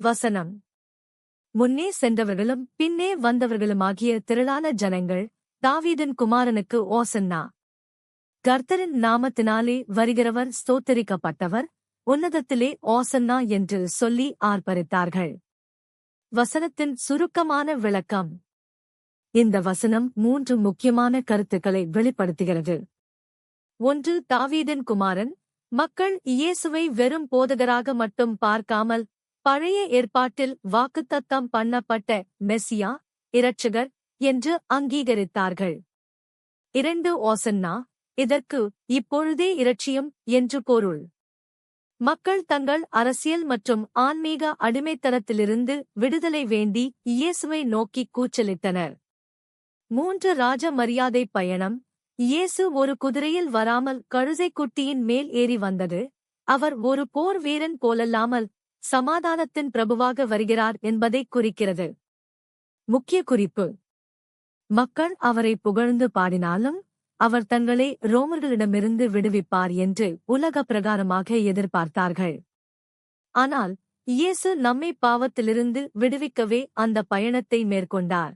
வசனம். முன்னே சென்றவர்களும் பின்னே வந்தவர்களுமாகிய திரளான ஜனங்கள், தாவீதின் குமாரனுக்கு ஓசன்னா. கர்த்தரின் நாமத்தினாலே வருகிறவர் ஸ்தோத்தரிக்கப்பட்டவர், உன்னதத்திலே ஓசன்னா என்று சொல்லி ஆர்ப்பரித்தார்கள். வசனத்தின் சுருக்கமான விளக்கம். இந்த வசனம் 3 முக்கியமான கருத்துக்களை வெளிப்படுத்துகிறது. 1. தாவீதின் குமாரன். மக்கள் இயேசுவை வெறும் போதகராக மட்டும் பார்க்காமல், பழைய ஏற்பாட்டில் வாக்குத்தத்தம் பண்ணப்பட்ட மெசியா, இரட்சகர் என்று அங்கீகரித்தார்கள். 2. ஓசன்னா. இதற்கு இப்பொழுதே இரட்சியம் என்று பொருள். மக்கள் தங்கள் அரசியல் மற்றும் ஆன்மீக அடிமைத்தனத்திலிருந்து விடுதலை வேண்டி இயேசுவை நோக்கி கூச்சலிட்டனர். 3. ராஜ மரியாதை பயணம். இயேசு ஒரு குதிரையில் வராமல் கழுதைக்குட்டியின் மேல் ஏறி வந்தது. அவர் ஒரு போர் வீரன் போலல்லாமல் சமாதானத்தின் பிரபுவாக வருகிறார் என்பதைக் குறிக்கிறது. முக்கிய குறிப்பு. மக்கள் அவரை புகழ்ந்து பாடினாலும், அவர் தங்களை ரோமர்களிடமிருந்து விடுவிப்பார் என்று உலக பிரகாரமாக எதிர்பார்த்தார்கள். ஆனால் இயேசு நம்மை பாவத்திலிருந்து விடுவிக்கவே அந்த பயணத்தை மேற்கொண்டார்.